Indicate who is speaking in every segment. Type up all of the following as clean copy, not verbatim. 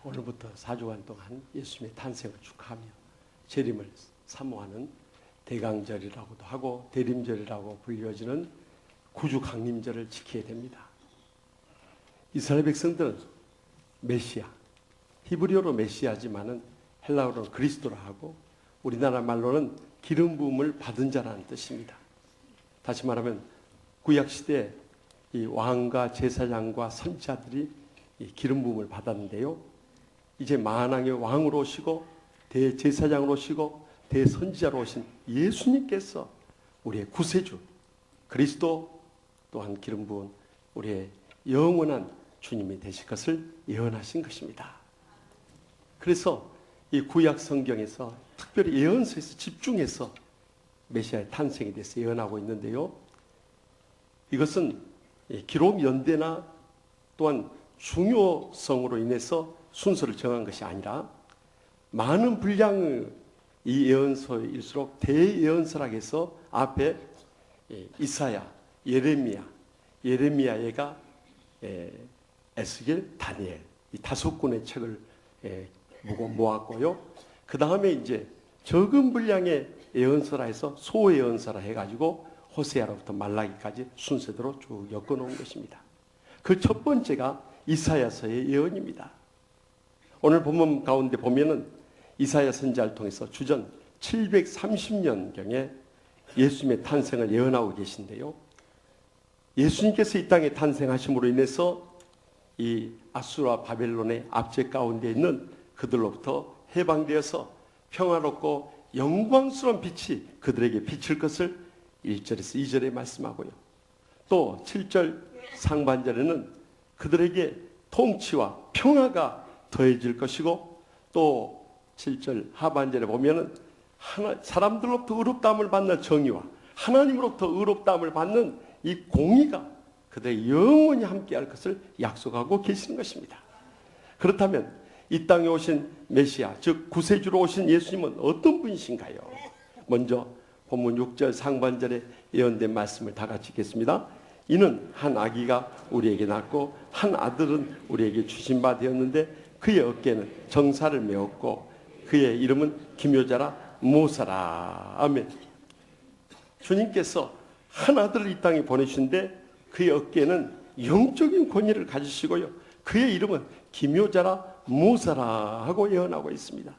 Speaker 1: 오늘부터 4주간 동안 예수님의 탄생을 축하하며 재림을 사모하는 대강절이라고도 하고 대림절이라고 불려지는 구주 강림절을 지켜야 됩니다. 이스라엘 백성들은 메시아, 히브리어로 메시아지만은 헬라어로는 그리스도라 하고 우리나라 말로는 기름 부음을 받은 자라는 뜻입니다. 다시 말하면 구약 시대 이 왕과 제사장과 선지자들이 이 기름 부음을 받았는데요. 이제 만왕의 왕으로 오시고 대제사장으로 오시고 대선지자로 오신 예수님께서 우리의 구세주 그리스도 또한 기름 부은 우리의 영원한 주님이 되실 것을 예언하신 것입니다. 그래서 이 구약 성경에서 특별히 예언서에서 집중해서 메시아의 탄생에 대해서 예언하고 있는데요. 이것은 기록 연대나 또한 중요성으로 인해서 순서를 정한 것이 아니라 많은 분량의 이 예언서일수록 대예언서라고 해서 앞에 이사야, 예레미야가 에스겔, 다니엘 이 5권의 책을 모았고요. 그 다음에 이제 적은 분량의 예언서라 해서 소예언서라 해가지고 호세아로부터 말라기까지 순서대로 쭉 엮어놓은 것입니다. 그 첫 번째가 이사야서의 예언입니다. 오늘 본문 가운데 보면은 이사야 선지자를 통해서 주전 730년경에 예수님의 탄생을 예언하고 계신데요. 예수님께서 이 땅에 탄생하심으로 인해서 이 아수르와 바벨론의 압제 가운데 있는 그들로부터 해방되어서 평화롭고 영광스러운 빛이 그들에게 비칠 것을 1절에서 2절에 말씀하고요. 또 7절 상반절에는 그들에게 통치와 평화가 더해질 것이고 또 7절 하반절에 보면은 사람들로부터 의롭다함을 받는 정의와 하나님으로부터 의롭다함을 받는 이 공의가 그들의 영원히 함께할 것을 약속하고 계시는 것입니다. 그렇다면 이 땅에 오신 메시아, 즉 구세주로 오신 예수님은 어떤 분이신가요? 먼저 본문 6절 상반절에 예언된 말씀을 다 같이 읽겠습니다. 이는 한 아기가 우리에게 낳고 한 아들은 우리에게 주신 바 되었는데 그의 어깨는 정사를 메었고 그의 이름은 기묘자라 모사라. 아멘. 주님께서 한 아들을 이 땅에 보내주신데 그의 어깨는 영적인 권위를 가지시고요. 그의 이름은 기묘자라 모사라 하고 예언하고 있습니다.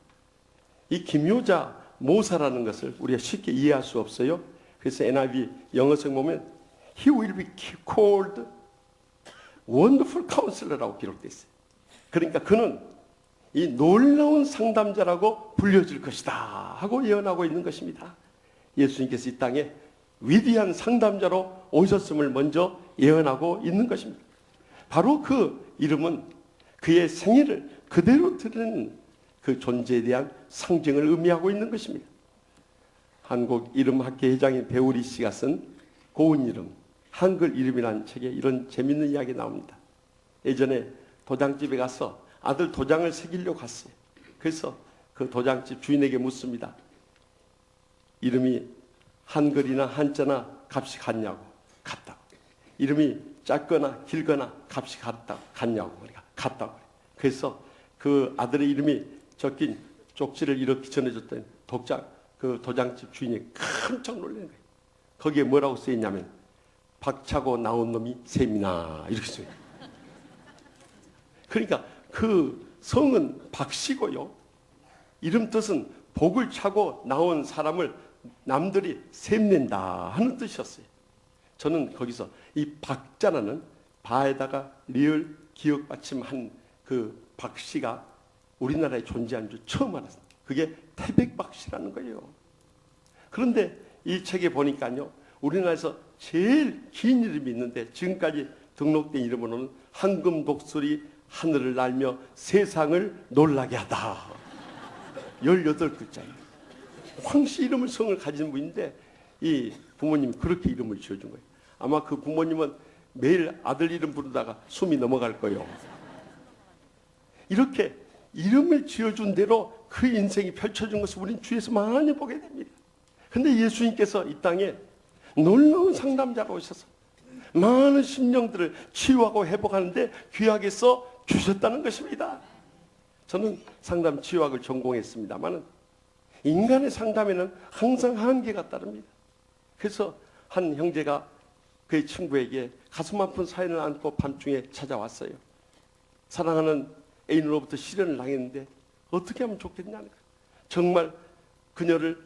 Speaker 1: 이 기묘자 모사라는 것을 우리가 쉽게 이해할 수 없어요. 그래서 NIV 영어성 보면 He will be called Wonderful Counselor라고 기록되어 있어요. 그러니까 그는 이 놀라운 상담자라고 불려질 것이다 하고 예언하고 있는 것입니다. 예수님께서 이 땅에 위대한 상담자로 오셨음을 먼저 예언하고 있는 것입니다. 바로 그 이름은 그의 생애를 그대로 드리는 그 존재에 대한 상징을 의미하고 있는 것입니다. 한국 이름학회 회장인 배우리 씨가 쓴 고운 이름, 한글 이름이라는 책에 이런 재밌는 이야기 나옵니다. 예전에 도장집에 가서 아들 도장을 새기려고 갔어요. 그래서 그 도장집 주인에게 묻습니다. 이름이 한글이나 한자나 값이 같냐고. 같다고. 이름이 짧거나 길거나 값이 같냐고. 그러니까 같다고. 그래서 그 아들의 이름이 적힌 쪽지를 이렇게 전해줬더니 그 도장집 주인이 깜짝 놀라는 거예요. 거기에 뭐라고 써있냐면 박차고 나온 놈이 셈이나 이렇게 써요. 그러니까 그 성은 박씨고요. 이름 뜻은 복을 차고 나온 사람을 남들이 셈낸다 하는 뜻이었어요. 저는 거기서 이 박자라는 바에다가 리을 기억 받침한 그 박씨가 우리나라에 존재한 줄 처음 알았어요. 그게 태백박씨라는 거예요. 그런데 이 책에 보니까요. 우리나라에서 제일 긴 이름이 있는데 지금까지 등록된 이름으로는 황금 독수리 하늘을 날며 세상을 놀라게 하다. 18글자예요. 황씨 이름을 성을 가진 분인데 이 부모님이 그렇게 이름을 지어준 거예요. 아마 그 부모님은 매일 아들 이름 부르다가 숨이 넘어갈 거예요. 이렇게 이름을 지어준 대로 그 인생이 펼쳐진 것을 우리는 주위에서 많이 보게 됩니다. 그런데 예수님께서 이 땅에 놀라운 상담자가 오셔서 많은 심령들을 치유하고 회복하는데 귀하게서 주셨다는 것입니다. 저는 상담 치유학을 전공했습니다만 인간의 상담에는 항상 한계가 따릅니다. 그래서 한 형제가 그의 친구에게 가슴 아픈 사연을 안고 밤중에 찾아왔어요. 사랑하는 애인으로부터 실연을 당했는데 어떻게 하면 좋겠냐는 거예요. 정말 그녀를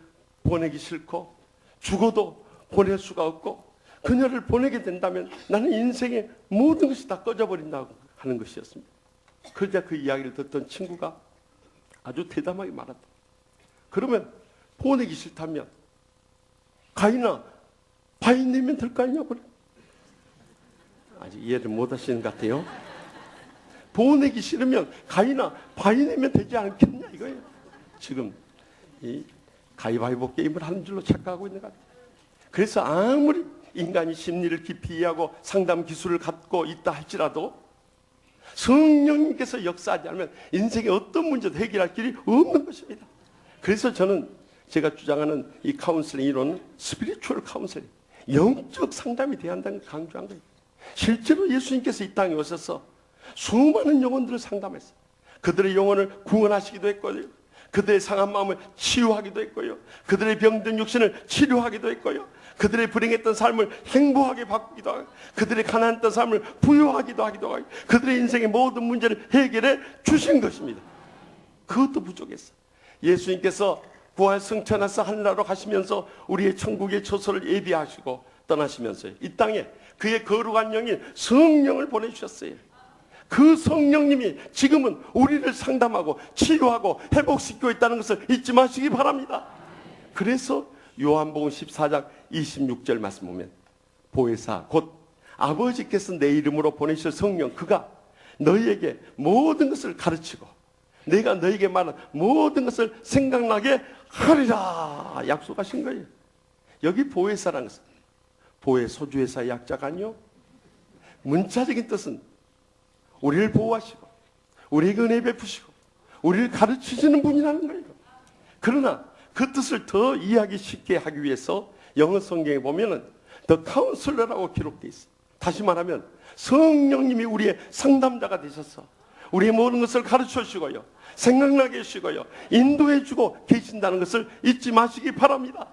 Speaker 1: 보내기 싫고 죽어도 보낼 수가 없고 그녀를 보내게 된다면 나는 인생의 모든 것이 다 꺼져버린다고 하는 것이었습니다. 그러자 그 이야기를 듣던 친구가 아주 대담하게 말한다. 그러면 보내기 싫다면 가인아 바위 내면 될 거 아니냐고. 아직 이해를 못 하시는 것 같아요. 보내기 싫으면 가인아 바위 내면 되지 않겠냐 이거예요. 지금 이 가위바위보 게임을 하는 줄로 착각하고 있는 것 같아요. 그래서 아무리 인간이 심리를 깊이 이해하고 상담 기술을 갖고 있다 할지라도 성령님께서 역사하지 않으면 인생의 어떤 문제도 해결할 길이 없는 것입니다. 그래서 저는 제가 주장하는 이 카운슬링 이론은 스피리추얼 카운슬링, 영적 상담이 돼야 한다는 걸 강조한 거예요. 실제로 예수님께서 이 땅에 오셔서 수많은 영혼들을 상담했어요. 그들의 영혼을 구원하시기도 했고요. 그들의 상한 마음을 치유하기도 했고요. 그들의 병든 육신을 치료하기도 했고요. 그들의 불행했던 삶을 행복하게 바꾸기도 하고 그들의 가난했던 삶을 부유하기도 하기도 하고 그들의 인생의 모든 문제를 해결해 주신 것입니다. 그것도 부족했어요. 예수님께서 부활 승천하사 하늘나라로 가시면서 우리의 천국의 처소를 예비하시고 떠나시면서요. 이 땅에 그의 거룩한 영인 성령을 보내주셨어요. 그 성령님이 지금은 우리를 상담하고 치유하고 회복시키고 있다는 것을 잊지 마시기 바랍니다. 그래서 요한복음 14장 26절 말씀 보면 보혜사 곧 아버지께서 내 이름으로 보내실 성령 그가 너희에게 모든 것을 가르치고 내가 너희에게 말한 모든 것을 생각나게 하리라 약속하신 거예요. 여기 보혜사라는 것은 보혜 소주회사의 약자가 아니요. 문자적인 뜻은 우리를 보호하시고 우리에게 은혜 베푸시고 우리를 가르치시는 분이라는 거예요. 그러나 그 뜻을 더 이해하기 쉽게 하기 위해서 영어 성경에 보면은 The Counselor라고 기록되어 있어요. 다시 말하면 성령님이 우리의 상담자가 되셔서 우리의 모든 것을 가르쳐 주시고요. 생각나게 해주시고요. 인도해 주고 계신다는 것을 잊지 마시기 바랍니다.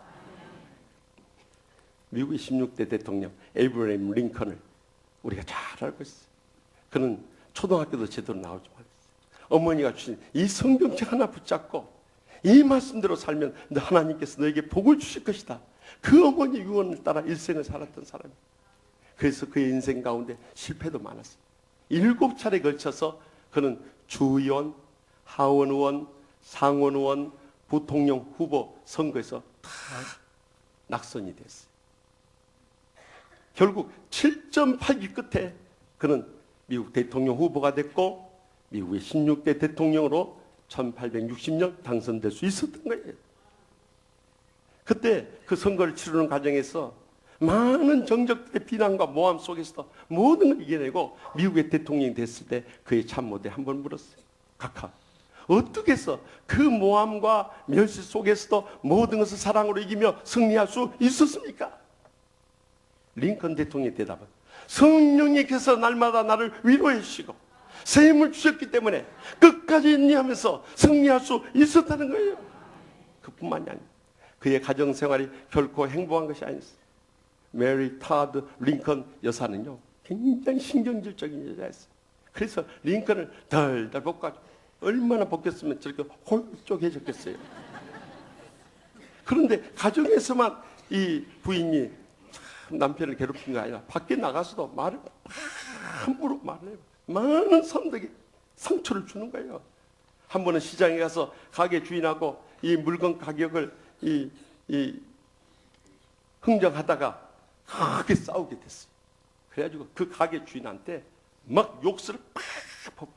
Speaker 1: 미국의 16대 대통령 에이브러햄 링컨을 우리가 잘 알고 있어요. 그는 초등학교도 제대로 나오지 못했어요. 어머니가 주신 이 성경책 하나 붙잡고 이 말씀대로 살면 하나님께서 너에게 복을 주실 것이다. 그 어머니 유언을 따라 일생을 살았던 사람이에요. 그래서 그의 인생 가운데 실패도 많았어요. 7차례에 걸쳐서 그는 주의원, 하원의원, 상원의원, 부통령 후보 선거에서 다 낙선이 됐어요. 결국 7.8기 끝에 그는 미국 대통령 후보가 됐고 미국의 16대 대통령으로 1860년 당선될 수 있었던 거예요. 그때 그 선거를 치르는 과정에서 많은 정적들의 비난과 모함 속에서도 모든 걸 이겨내고 미국의 대통령이 됐을 때 그의 참모대 한번 물었어요. 각하, 어떻게 해서 그 모함과 멸시 속에서도 모든 것을 사랑으로 이기며 승리할 수 있었습니까? 링컨 대통령의 대답은 성령님께서 날마다 나를 위로해 주시고 새 힘을 주셨기 때문에 끝까지 인내하면서 승리할 수 있었다는 거예요. 그뿐만이 아니에요. 그의 가정생활이 결코 행복한 것이 아니었어요. 메리 타드 링컨 여사는요 굉장히 신경질적인 여자였어요. 그래서 링컨을 덜덜 볶아주고 얼마나 볶였으면 저렇게 홀쭉해졌겠어요. 그런데 가정에서만 이 부인이 참 남편을 괴롭힌 거 아니라 밖에 나가서도 말을 함부로 말해요. 많은 사람들에게 상처를 주는 거예요. 한 번은 시장에 가서 가게 주인하고 이 물건 가격을 흥정하다가 크게 싸우게 됐어요. 그래가지고 그 가게 주인한테 막 욕설을 팍 퍼붓고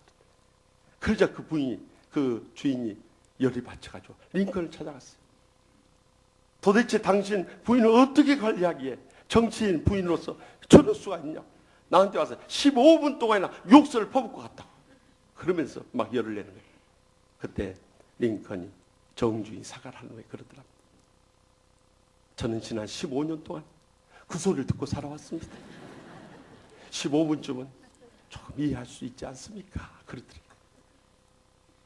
Speaker 1: 그러자 그 주인이 열이 받쳐가지고 링컨을 찾아갔어요. 도대체 당신 부인을 어떻게 관리하기에 정치인 부인으로서 저럴 수가 있냐? 나한테 와서 15분 동안이나 욕설을 퍼붓고 갔다고. 그러면서 막 열을 내는 거예요. 그때 링컨이 정중히 사과를 하는 거예요. 그러더랍니다. 저는 지난 15년 동안 그 소리를 듣고 살아왔습니다. 15분쯤은 조금 이해할 수 있지 않습니까? 그러더래요.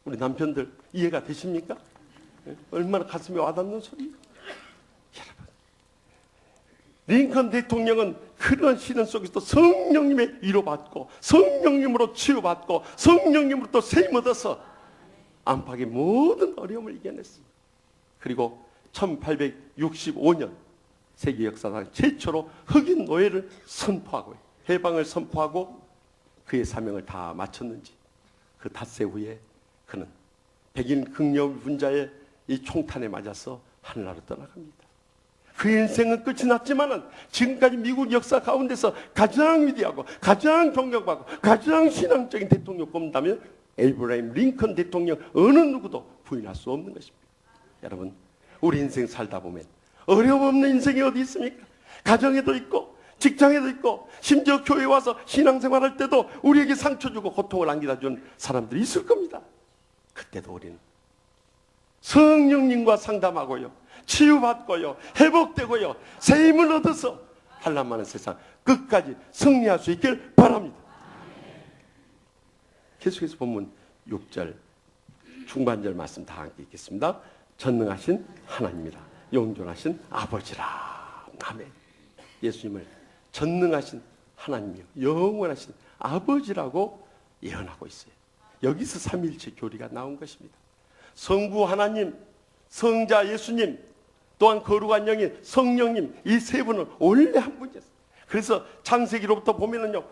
Speaker 1: 우리 남편들 이해가 되십니까? 얼마나 가슴에 와닿는 소리예요. 여러분, 링컨 대통령은 그런 시련 속에서 성령님의 위로받고 성령님으로 치유받고 성령님으로 또 세임 얻어서 안팎의 모든 어려움을 이겨냈습니다. 그리고 1865년 세계 역사상 최초로 흑인 노예를 선포하고 해방을 선포하고 그의 사명을 다 마쳤는지 그 닷새 후에 그는 백인 극렬 분자의 이 총탄에 맞아서 하늘나라로 떠나갑니다. 그 인생은 끝이 났지만은 지금까지 미국 역사 가운데서 가장 위대하고 가장 존경받고 가장 신앙적인 대통령 뽑는다면 에이브라임 링컨 대통령 어느 누구도 부인할 수 없는 것입니다. 여러분, 우리 인생 살다 보면 어려움 없는 인생이 어디 있습니까? 가정에도 있고 직장에도 있고 심지어 교회 와서 신앙생활할 때도 우리에게 상처 주고 고통을 안겨다 준 사람들이 있을 겁니다. 그때도 우리는 성령님과 상담하고요, 치유받고요, 회복되고요, 새 힘을 얻어서 한란 많은 세상 끝까지 승리할 수 있길 바랍니다. 계속해서 본문 6절 중반절 말씀 다 함께 읽겠습니다. 전능하신 하나님이라 영존하신 아버지라. 아멘. 예수님을 전능하신 하나님이요 영원하신 아버지라고 예언하고 있어요. 여기서 삼위일체 교리가 나온 것입니다. 성부 하나님, 성자 예수님, 또한 거룩한 영인 성령님, 이 세 분은 원래 한 분이었어요. 그래서 창세기로부터 보면은요,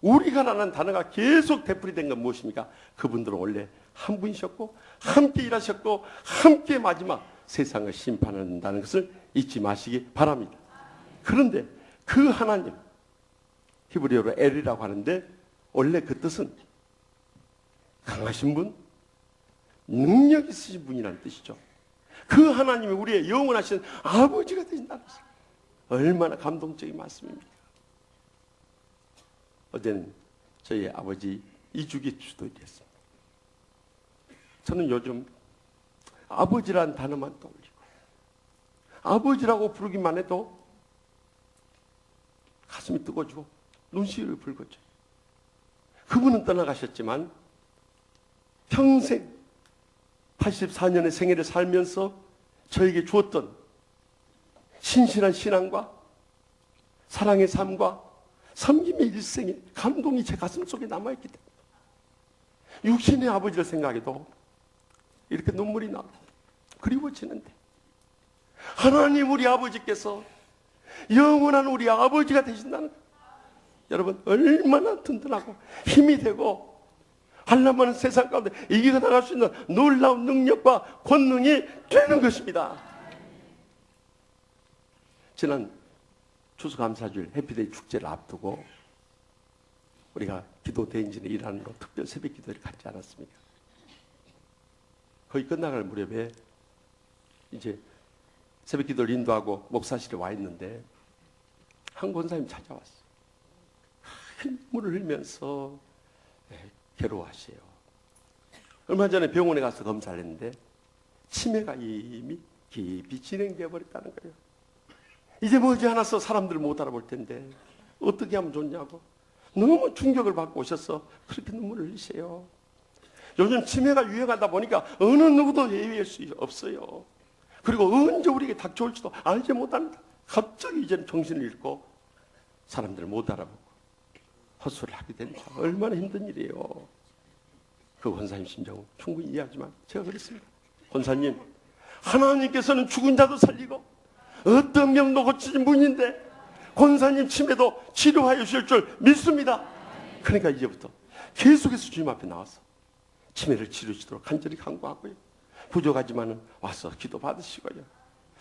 Speaker 1: 우리가라는 단어가 계속 되풀이된 건 무엇입니까? 그분들은 원래 한 분이셨고 함께 일하셨고 함께 마지막 세상을 심판한다는 것을 잊지 마시기 바랍니다. 그런데 그 하나님, 히브리어로 엘이라고 하는데 원래 그 뜻은 강하신 분, 능력 있으신 분이라는 뜻이죠. 그 하나님이 우리의 영원하신 아버지가 되신다는 것을 얼마나 감동적인 말씀입니까? 어제는 저희 아버지 이주기 주도일이었습니다. 저는 요즘 아버지라는 단어만 떠올리고 아버지라고 부르기만 해도 가슴이 뜨거워지고 눈시울이 붉어져요. 그분은 떠나가셨지만 평생 84년의 생애를 살면서 저에게 주었던 신실한 신앙과 사랑의 삶과 섬김의 일생의 감동이 제 가슴 속에 남아있기 때문에 육신의 아버지를 생각해도 이렇게 눈물이 나고 그리워지는데, 하나님 우리 아버지께서 영원한 우리 아버지가 되신다는 것, 여러분 얼마나 든든하고 힘이 되고 한란많은 세상 가운데 이겨나갈 수 있는 놀라운 능력과 권능이 되는 것입니다. 지난 추수감사주일 해피데이 축제를 앞두고 우리가 기도 대행진의 일환으로 특별 새벽 기도를 갖지 않았습니까? 거의 끝나갈 무렵에 이제 새벽 기도를 인도하고 목사실에 와 있는데 한 권사님 찾아왔어요. 큰 눈물을 흘리면서 괴로워하세요. 얼마 전에 병원에 가서 검사를 했는데 치매가 이미 깊이 진행되어 버렸다는 거예요. 이제 머지않아서 사람들 못 알아볼 텐데 어떻게 하면 좋냐고 너무 충격을 받고 오셔서 그렇게 눈물을 흘리세요. 요즘 치매가 유행하다 보니까 어느 누구도 예외일 수 없어요. 그리고 언제 우리에게 닥쳐올지도 알지 못합니다. 갑자기 이제는 정신을 잃고 사람들을 못 알아보고 헛소리를 하게 되니까 얼마나 힘든 일이에요. 그 권사님 심정은 충분히 이해하지만 제가 그랬습니다. 권사님, 하나님께서는 죽은 자도 살리고 어떤 병도 고치신 분인데 권사님 치매도 치료하여 주실 줄 믿습니다. 그러니까 이제부터 계속해서 주님 앞에 나와서 치매를 치료시도록 간절히 간구하고요, 부족하지만은 와서 기도 받으시고요,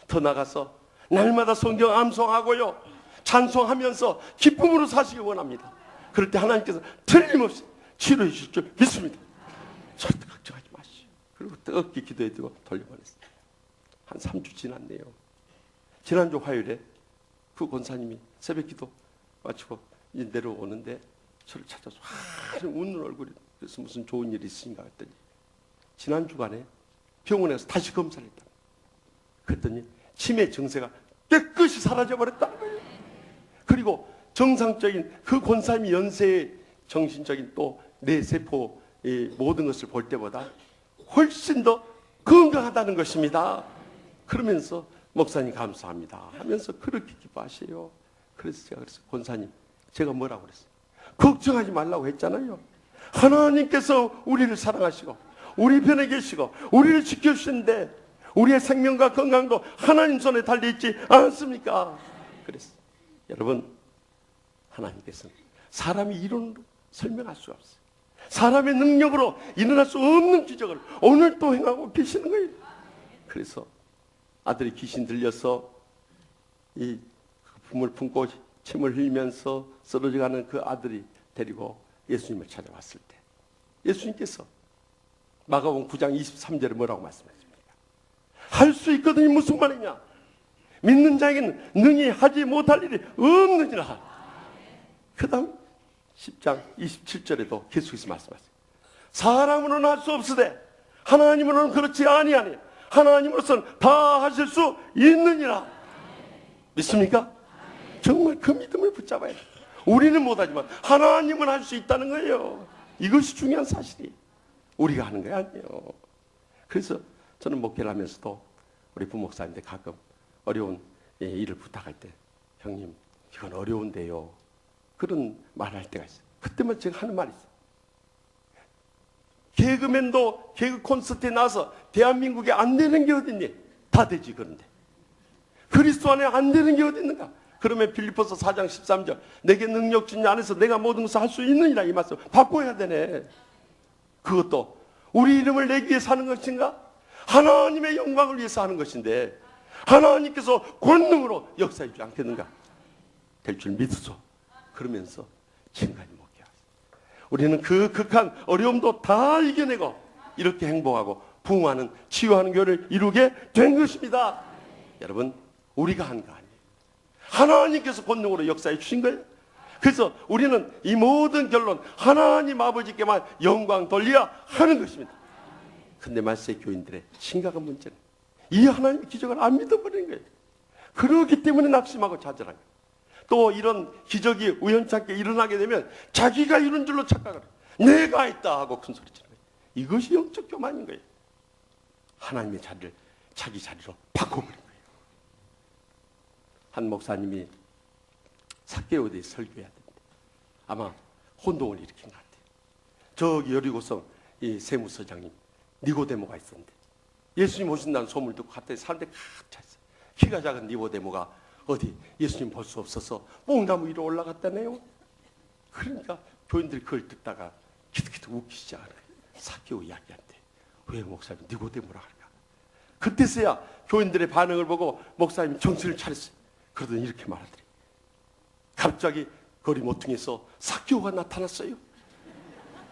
Speaker 1: 더 나가서 날마다 성경 암송하고요, 찬송하면서 기쁨으로 사시기 원합니다. 그럴 때 하나님께서 틀림없이 치료해 주실 줄 믿습니다. 절대 걱정하지 마시오. 그리고 뜨겁게 기도해드리고 돌려보냈어요. 한 3주 지났네요. 지난주 화요일에 그 권사님이 새벽 기도 마치고 이제 내려오는데 저를 찾아서 웃는 얼굴이, 그래서 무슨 좋은 일이 있으신가 했더니 지난 주간에 병원에 가서 다시 검사를 했다. 그랬더니 치매 증세가 깨끗이 사라져버렸다는 거예요. 그리고 정상적인 그 권사님이 연세의 정신적인 또 뇌세포 이 모든 것을 볼 때보다 훨씬 더 건강하다는 것입니다. 그러면서 목사님 감사합니다 하면서 그렇게 기뻐하세요. 그래서 제가 그랬어요. 권사님, 제가 뭐라고 그랬어요? 걱정하지 말라고 했잖아요. 하나님께서 우리를 사랑하시고 우리 편에 계시고 우리를 지켜주시는데 우리의 생명과 건강도 하나님 손에 달려있지 않습니까? 그랬어요. 여러분, 하나님께서는 사람이 이론으로 설명할 수가 없어요. 사람의 능력으로 일어날 수 없는 기적을 오늘 또 행하고 계시는 거예요. 그래서 아들이 귀신 들려서 이 품을 품고 침을 흘리면서 쓰러져가는 그 아들이 데리고 예수님을 찾아왔을 때 예수님께서 마가복음 9장 23절에 뭐라고 말씀하십니까? 할 수 있거든요. 무슨 말이냐? 믿는 자에게는 능히 하지 못할 일이 없느니라. 그 다음 10장 27절에도 계속해서 말씀하세요. 사람으로는 할 수 없으되 하나님으로는 그렇지 아니하니 하나님으로서는 다 하실 수 있느니라. 믿습니까? 정말 그 믿음을 붙잡아야 돼요. 우리는 못하지만 하나님은 할 수 있다는 거예요. 이것이 중요한 사실이. 우리가 하는 게 아니에요. 그래서 저는 목회를 하면서도 우리 부목사님들 가끔 어려운 일을 부탁할 때 형님 이건 어려운데요. 그런 말을 할 때가 있어요. 그때만 제가 하는 말이 있어요. 개그맨도 개그 콘서트에 나와서 대한민국에 안 되는 게 어딨니? 다 되지 그런데. 그리스도 안에 안 되는 게 어디 있는가? 그러면 빌립보서 4장 13절 내게 능력 주니 안에서 내가 모든 것을 할 수 있느니라 이 말씀 바꿔야 되네. 그것도 우리 이름을 내기 위해서 하는 것인가? 하나님의 영광을 위해서 하는 것인데 하나님께서 권능으로 역사해 주지 않겠는가? 될 줄 믿으소. 그러면서 지금까지 목회하고 우리는 그 극한 어려움도 다 이겨내고 이렇게 행복하고 부흥하는 치유하는 교회를 이루게 된 것입니다. 여러분, 우리가 한 거 아니에요. 하나님께서 권능으로 역사해 주신 거예요. 그래서 우리는 이 모든 결론 하나님 아버지께만 영광 돌려야 하는 것입니다. 근데 말세 교인들의 심각한 문제는 이 하나님의 기적을 안 믿어버리는 거예요. 그렇기 때문에 낙심하고 좌절하는 거예요. 또 이런 기적이 우연찮게 일어나게 되면 자기가 이룬 줄로 착각을 해요. 내가 했다 하고 큰 소리 치는 거예요. 이것이 영적 교만인 거예요. 하나님의 자리를 자기 자리로 바꿔버린 거예요. 한 목사님이 삭개오에 대해 설교해야 됩니다. 아마 혼동을 일으킨 것 같아요. 저기 여리고성 이 세무서장님 니고데모가 있었는데 예수님 오신다는 소문을 듣고 갔더니 사람들이 가득 찼어요. 키가 작은 니고데모가 어디 예수님 볼 수 없어서 뽕나무 위로 올라갔다네요. 그러니까 교인들이 그걸 듣다가 기득기득 웃기 시작하는 거예요. 삭개오 이야기한테 왜 목사님 니고데모라 할까? 그때서야 교인들의 반응을 보고 목사님이 정신을 차렸어요. 그러더니 이렇게 말하더니 갑자기 거리 모퉁이에서 삭개오가 나타났어요.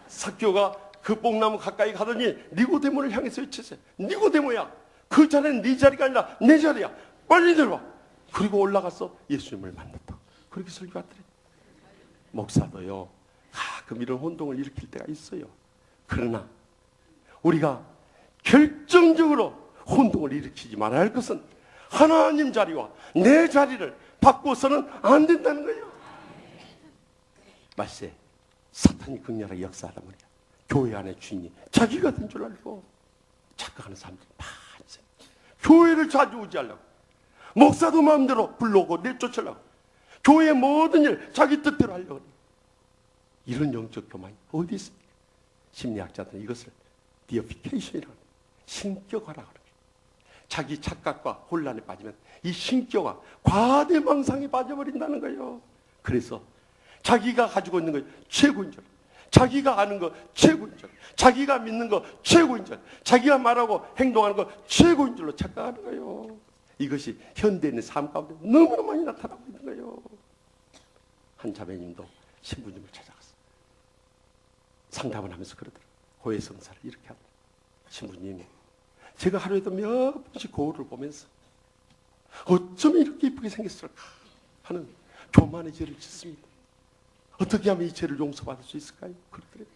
Speaker 1: 삭개오가 그 뽕나무 가까이 가더니 니고데모를 향해서 외쳤어요. 니고데모야, 그 자리는 네 자리가 아니라 내 자리야. 빨리 들어와. 그리고 올라가서 예수님을 만났다. 그렇게 설교하더래요. 목사도요 가끔 이런 혼동을 일으킬 때가 있어요. 그러나 우리가 결정적으로 혼동을 일으키지 말아야 할 것은 하나님 자리와 내 자리를 바꿔서는 안 된다는 거예요. 말세 사탄이 극렬하게 역사하다 보니까 교회 안에 주인이 자기가 된 줄 알고 착각하는 사람들이 많이 있어요. 교회를 좌지우지하려고 목사도 마음대로 불러오고 내쫓으려고 교회의 모든 일 자기 뜻대로 하려고 해요. 이런 영적 교만이 어디 있습니까? 심리학자들은 이것을 디어피케이션이라고 합니다. 신격화라고 합니다. 자기 착각과 혼란에 빠지면 이 신격화, 과대망상에 빠져버린다는 거예요. 그래서 자기가 가지고 있는 거 최고인 줄, 자기가 아는 거 최고인 줄, 자기가 믿는 거 최고인 줄, 자기가 말하고 행동하는 거 최고인 줄로 착각하는 거예요. 이것이 현대인의 삶 가운데 너무나 많이 나타나고 있는 거예요. 한 자매님도 신부님을 찾아갔어요. 상담을 하면서 그러더라고요. 고해성사를 이렇게 하더라고요. 신부님, 제가 하루에도 몇 번씩 거울을 보면서 어쩌면 이렇게 이쁘게 생겼을까 하는 교만의 죄를 짓습니다. 어떻게 하면 이 죄를 용서받을 수 있을까요? 그러더래요.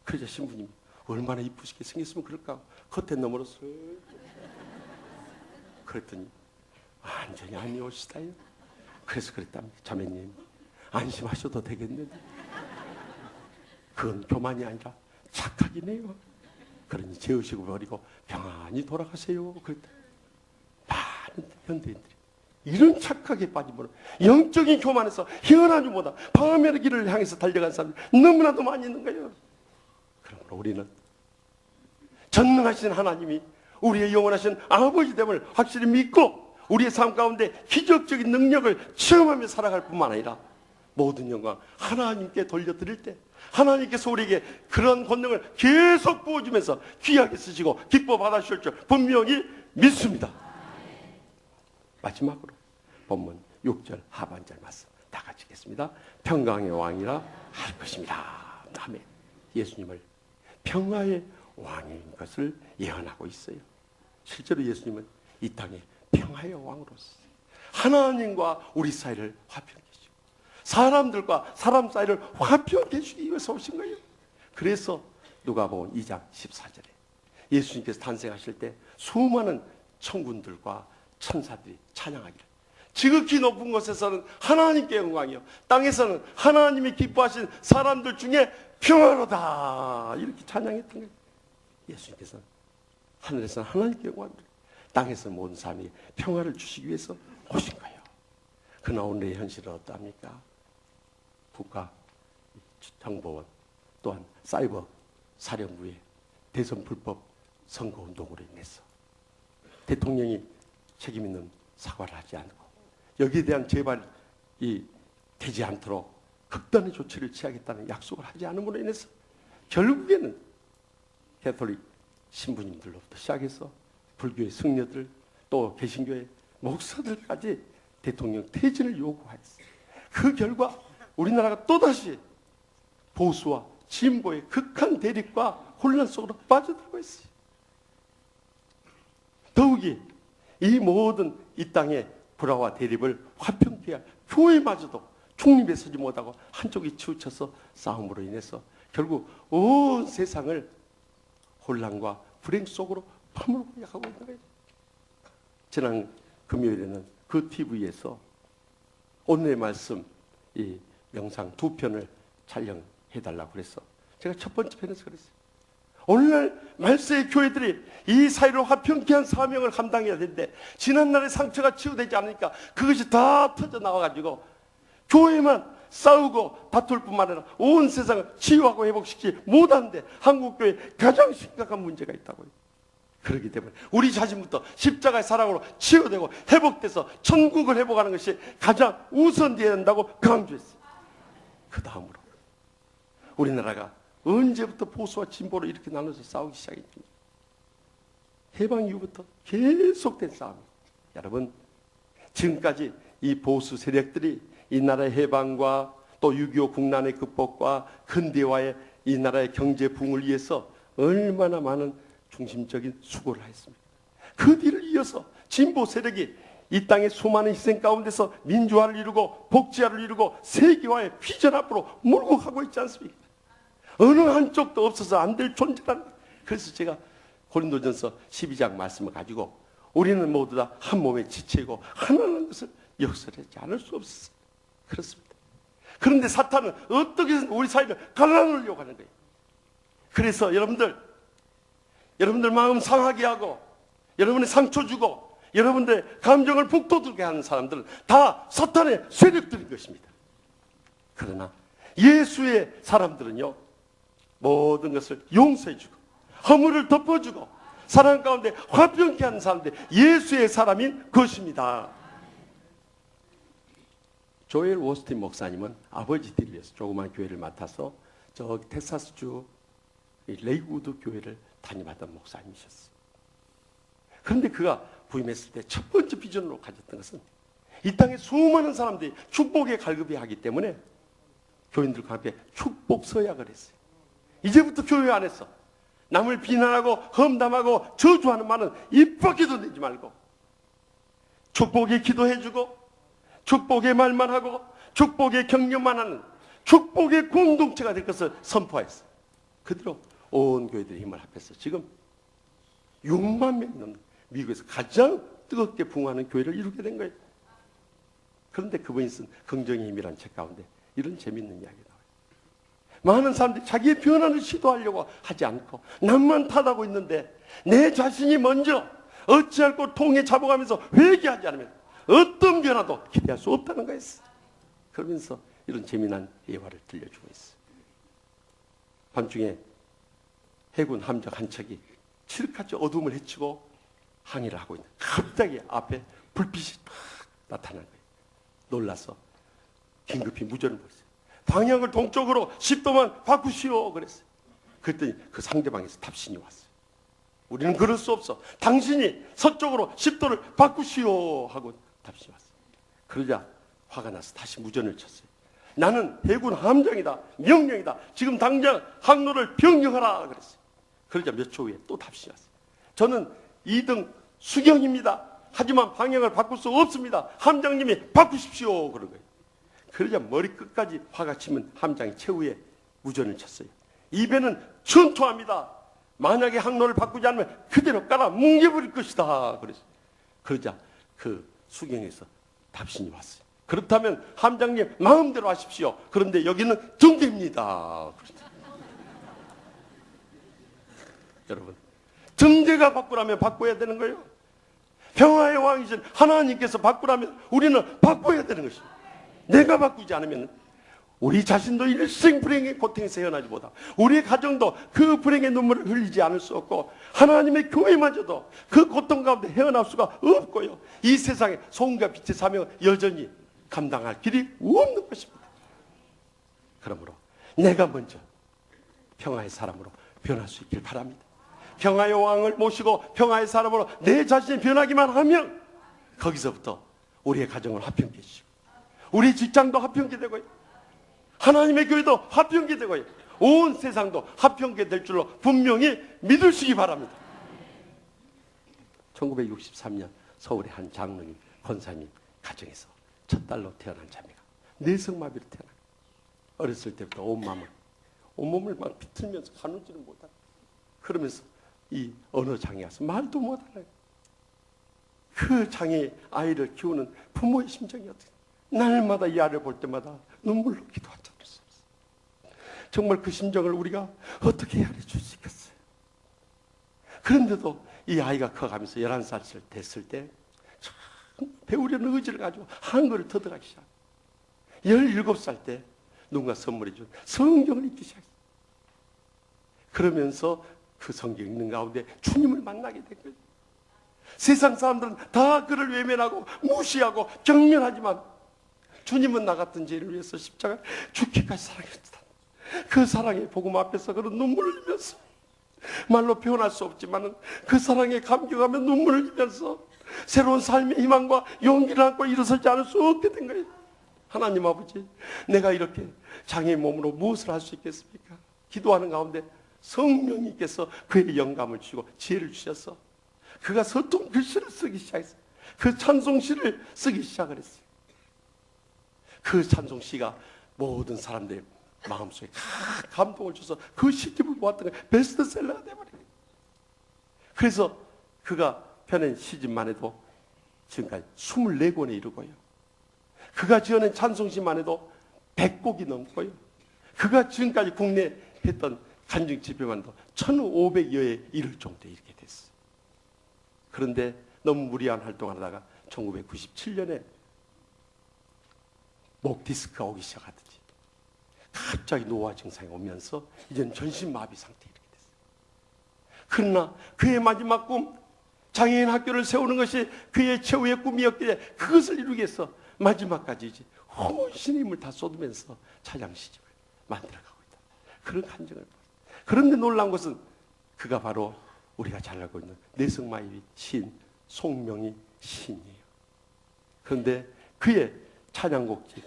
Speaker 1: 그러자 신부님이 얼마나 이쁘시게 생겼으면 그럴까 겉에 너머로서 그랬더니 완전히 아니오시다요. 그래서 그랬답니다. 자매님 안심하셔도 되겠는데 그건 교만이 아니라 착하긴 해요. 그러니 재우시고 버리고 평안히 돌아가세요. 그랬다. 많은 현대인들이 이런 착하게 빠지면 영적인 교만에서 희한하지보다 방언의 길을 향해서 달려간 사람이 너무나도 많이 있는 거예요. 그러므로 우리는 전능하신 하나님이 우리의 영원하신 아버지됨을 확실히 믿고 우리의 삶 가운데 기적적인 능력을 체험하며 살아갈 뿐만 아니라 모든 영광 하나님께 돌려드릴 때 하나님께서 우리에게 그런 권능을 계속 부어주면서 귀하게 쓰시고 기뻐 받아주실 줄 분명히 믿습니다. 마지막으로 본문 6절 하반절 말씀 다 같이 읽겠습니다. 평강의 왕이라 할 것입니다. 아멘. 예수님을 평화의 왕인 것을 예언하고 있어요. 실제로 예수님은 이 땅에 평화의 왕으로서 하나님과 우리 사이를 화평케 해주시고 사람들과 사람 사이를 화평케 해주기 위해서 오신 거예요. 그래서 누가복음 2장 14절에 예수님께서 탄생하실 때 수많은 천군들과 천사들이 찬양하기를 지극히 높은 곳에서는 하나님께 영광이요 땅에서는 하나님이 기뻐하신 사람들 중에 평화로다 이렇게 찬양했던 거예요. 예수님께서는 하늘에서는 하나님께 영광을 땅에서 모든 사람이 평화를 주시기 위해서 오신 거예요. 그러나 오늘의 현실은 어떠합니까? 국가정보원 또한 사이버 사령부의 대선 불법 선거운동으로 인해서 대통령이 책임 있는 사과를 하지 않고 여기에 대한 재발이 되지 않도록 극단의 조치를 취하겠다는 약속을 하지 않음으로 인해서 결국에는 캐톨릭 신부님들로부터 시작해서 불교의 승려들 또 개신교의 목사들까지 대통령 퇴진을 요구했어요. 그 결과 우리나라가 또다시 보수와 진보의 극한 대립과 혼란 속으로 빠져들고 있어요. 더욱이 이 모든 이 땅의 불화와 대립을 화평케 할 교회마저도 중립에 서지 못하고 한쪽이 치우쳐서 싸움으로 인해서 결국 온 세상을 혼란과 불행 속으로 파묻고 가고 있는 거예요. 지난 금요일에는 그 TV에서 오늘의 말씀 이 영상 2편을 촬영해달라고 그래서 제가 첫 번째 편에서 그랬어요. 오늘날 말세의 교회들이 이 사회를 화평케 한 사명을 감당해야 되는데 지난날의 상처가 치유되지 않으니까 그것이 다 터져 나와가지고 교회만 싸우고 다툴 뿐만 아니라 온 세상을 치유하고 회복시키지 못하는데 한국교회에 가장 심각한 문제가 있다고요. 그렇기 때문에 우리 자신부터 십자가의 사랑으로 치유되고 회복돼서 천국을 회복하는 것이 가장 우선되어야 한다고 강조했어요. 그 다음으로 우리나라가 언제부터 보수와 진보로 이렇게 나눠서 싸우기 시작했습니까? 해방 이후부터 계속된 싸움입니다. 여러분 지금까지 이 보수 세력들이 이 나라의 해방과 또 6.25 국난의 극복과 근대화의 이 나라의 경제 부흥을 위해서 얼마나 많은 중심적인 수고를 했습니다. 그 뒤를 이어서 진보 세력이 이 땅의 수많은 희생 가운데서 민주화를 이루고 복지화를 이루고 세계화의 비전 앞으로 몰고 가고 있지 않습니까? 어느 한쪽도 없어서 안 될 존재라는 거예요. 그래서 제가 고린도전서 12장 말씀을 가지고 우리는 모두 다 한 몸의 지체이고 하나라는 것을 역설하지 않을 수 없었어요. 그렇습니다. 그런데 사탄은 어떻게든 우리 사이를 갈라놓으려고 하는 거예요. 그래서 여러분들 마음 상하게 하고 여러분의 상처 주고 여러분들의 감정을 북돋우게 하는 사람들은 다 사탄의 세력들인 것입니다. 그러나 예수의 사람들은요 모든 것을 용서해주고 허물을 덮어주고 사랑 가운데 화평케 하는 사람들 예수의 사람인 것입니다. 조엘 워스틴 목사님은 아버지들을 위해서 조그만 교회를 맡아서 저 텍사스주 레이우드 교회를 담임하던 목사님이셨어요. 그런데 그가 부임했을 때 첫 번째 비전으로 가졌던 것은 이 땅에 수많은 사람들이 축복에 갈급해하기 때문에 교인들과 함께 축복 서약을 했어요. 이제부터 교회 안에서 남을 비난하고 험담하고 저주하는 말은 입 밖에도 내지 말고 축복에 기도해주고 축복의 말만 하고 축복의 격려만 하는 축복의 공동체가 될 것을 선포했어요. 그대로 온 교회들의 힘을 합해서 지금 6만 명이 넘는 미국에서 가장 뜨겁게 부흥하는 교회를 이루게 된 거예요. 그런데 그분이 쓴 긍정의 힘이라는 책 가운데 이런 재미있는 이야기가 나와요. 많은 사람들이 자기의 변화를 시도하려고 하지 않고 남만 탓하고 있는데 내 자신이 먼저 어찌할꼬 통에 잡아가면서 회개하지 않으면 어떤 변화도 기대할 수 없다는 거였어. 그러면서 이런 재미난 예화를 들려주고 있어. 밤중에 해군 함정 한 척이 칠흑같이 어둠을 헤치고 항해를 하고 있는, 갑자기 앞에 불빛이 탁 나타난 거예요. 놀라서 긴급히 무전을 보냈어요. 방향을 동쪽으로 10도만 바꾸시오 그랬어요. 그랬더니 그 상대방에서 답신이 왔어요. 우리는 그럴 수 없어. 당신이 서쪽으로 10도를 바꾸시오 하고 답신이 왔어요. 그러자 화가 나서 다시 무전을 쳤어요. 나는 해군 함정이다. 명령이다. 지금 당장 항로를 변경하라 그랬어요. 그러자 몇 초 후에 또 답신이 왔어요. 저는 2등 수경입니다. 하지만 방향을 바꿀 수 없습니다. 함장님이 바꾸십시오 그런 거예요. 그러자 머리 끝까지 화가 치면 함장이 최후에 무전을 쳤어요. 이 배는 전투합니다. 만약에 항로를 바꾸지 않으면 그대로 깔아 뭉개버릴 것이다 그랬어요. 그러자 그 수경에서 답신이 왔어요. 그렇다면 함장님 마음대로 하십시오. 그런데 여기는 정대입니다. 여러분, 정대가 바꾸라면 바꿔야 되는 거예요. 평화의 왕이신 하나님께서 바꾸라면 우리는 바꿔야 되는 것입니다. 내가 바꾸지 않으면 우리 자신도 일생 불행의 고통에서 헤어나지 못하고 우리의 가정도 그 불행의 눈물을 흘리지 않을 수 없고 하나님의 교회마저도 그 고통 가운데 헤어날 수가 없고요. 이 세상에 소금과 빛의 사명을 여전히 감당할 길이 없는 것입니다. 그러므로 내가 먼저 평화의 사람으로 변할 수 있길 바랍니다. 평화의 왕을 모시고 평화의 사람으로 내 자신이 변하기만 하면 거기서부터 우리의 가정을 화평케 해주시고 우리 직장도 화평케 되고요. 하나님의 교회도 화평케 되고요. 온 세상도 화평케 될 줄로 분명히 믿으시기 바랍니다. 1963년 서울의 한 장로님, 권사님 가정에서 첫 딸로 태어난 자매가 뇌성마비로 태어나 어렸을 때부터 온몸을 막 비틀면서 가누지를 못하고 그러면서 이 언어 장애가 와서 말도 못하는 그 장애 아이를 키우는 부모의 심정이 어떻게 날마다 이 아이를 볼 때마다 눈물로 기도하지 않을 수 없어요. 정말 그 심정을 우리가 어떻게 헤아려 줄 수 있겠어요. 그런데도 이 아이가 커가면서 11살 됐을 때 배우려는 의지를 가지고 한글을 터득하기 시작해요. 17살 때 누군가 선물해 준 성경을 읽기 시작했어요. 그러면서 그 성경 읽는 가운데 주님을 만나게 된 거예요. 세상 사람들은 다 그를 외면하고 무시하고 경멸하지만 주님은 나 같은 죄를 위해서 십자가를 죽기까지 사랑했다. 그 사랑의 복음 앞에서 그런 눈물을 흘리면서 말로 표현할 수 없지만 그 사랑에 감격하며 눈물을 흘리면서 새로운 삶의 희망과 용기를 안고 일어서지 않을 수 없게 된 거예요. 하나님 아버지, 내가 이렇게 장애인 몸으로 무엇을 할 수 있겠습니까? 기도하는 가운데 성령님께서 그의 영감을 주시고 지혜를 주셔서 그가 서툰 글씨를 쓰기 시작했어요. 그 찬송시를 쓰기 시작을 했어요. 그 찬송시가 모든 사람들의 마음속에 감동을 줘서 그 시집을 모았던 게 베스트셀러가 돼버려요. 그래서 그가 펴낸 시집만 해도 지금까지 24권에 이르고요. 그가 지어낸 찬송시만 해도 100곡이 넘고요. 그가 지금까지 국내에 했던 간증 집회만도 1500여에 이를 정도에 이렇게 됐어요. 그런데 너무 무리한 활동을 하다가 1997년에 목 디스크가 오기 시작하듯이 갑자기 노화 증상이 오면서 이제는 전신마비 상태에 이렇게 됐어요. 그러나 그의 마지막 꿈, 장애인 학교를 세우는 것이 그의 최후의 꿈이었기에 그것을 이루기 위해서 마지막까지 이제 혼신의 힘을 다 쏟으면서 차장 시집을 만들어가고 있다. 그런 간증을 보았어요. 그런데 놀라운 것은 그가 바로 우리가 잘 알고 있는 내성마비 시인 송명희 시인이에요. 그런데 그의 찬양곡집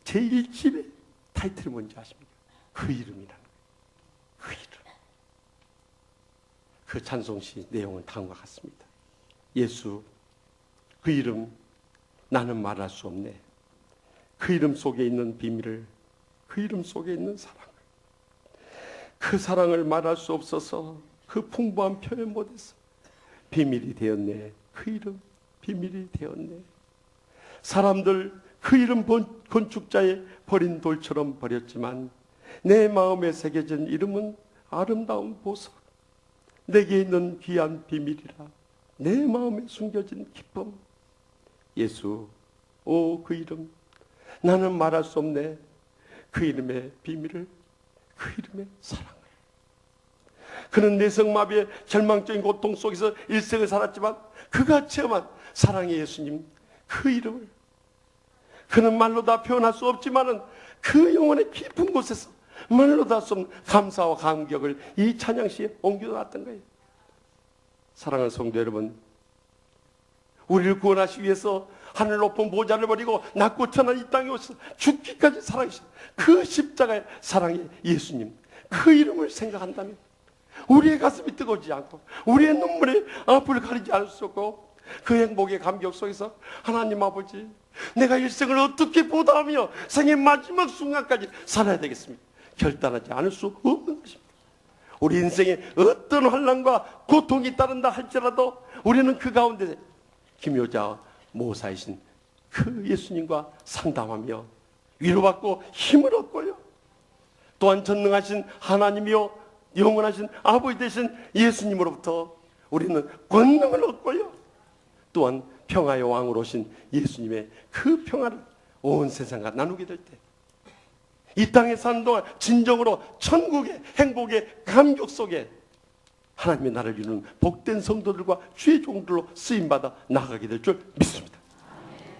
Speaker 1: 제1집의 타이틀이 뭔지 아십니까? 그 이름이라는 거예요. 그 이름. 그 찬송시 내용은 다음과 같습니다. 예수, 그 이름 나는 말할 수 없네. 그 이름 속에 있는 비밀을, 그 이름 속에 있는 사랑을, 그 사랑을 말할 수 없어서 그 풍부한 표현 못해서 비밀이 되었네. 그 이름 비밀이 되었네. 사람들 그 이름 건축자의 버린 돌처럼 버렸지만 내 마음에 새겨진 이름은 아름다운 보석, 내게 있는 귀한 비밀이라. 내 마음에 숨겨진 기쁨. 예수, 오 그 이름, 나는 말할 수 없네. 그 이름의 비밀을, 그 이름의 사랑을. 그는 내성마비의 절망적인 고통 속에서 일생을 살았지만 그가 체험한 사랑의 예수님, 그 이름을 그는 말로 다 표현할 수 없지만은 그 영혼의 깊은 곳에서 말로 다 할 수 없는 감사와 감격을 이 찬양시에 옮겨놨던 거예요. 사랑하는 성도 여러분, 우리를 구원하시기 위해서 하늘 높은 보좌를 버리고 낮고 천한 이 땅에 오셔서 죽기까지 사랑하신 그 십자가의 사랑의 예수님, 그 이름을 생각한다면 우리의 가슴이 뜨거워지지 않고 우리의 눈물이 앞을 가리지 않을 수 없고 그 행복의 감격 속에서 하나님 아버지, 내가 일생을 어떻게 보답하며 생의 마지막 순간까지 살아야 되겠습니까? 결단하지 않을 수 없는 것입니다. 우리 인생에 어떤 환난과 고통이 따른다 할지라도 우리는 그 가운데 기묘자 모사이신 그 예수님과 상담하며 위로받고 힘을 얻고요, 또한 전능하신 하나님이요 영원하신 아버지 되신 예수님으로부터 우리는 권능을 얻고요, 또한 평화의 왕으로 오신 예수님의 그 평화를 온 세상과 나누게 될 때 이 땅에 사는 동안 진정으로 천국의 행복의 감격 속에 하나님의 나라를 이루는 복된 성도들과 주의 종들로 쓰임받아 나가게 될 줄 믿습니다.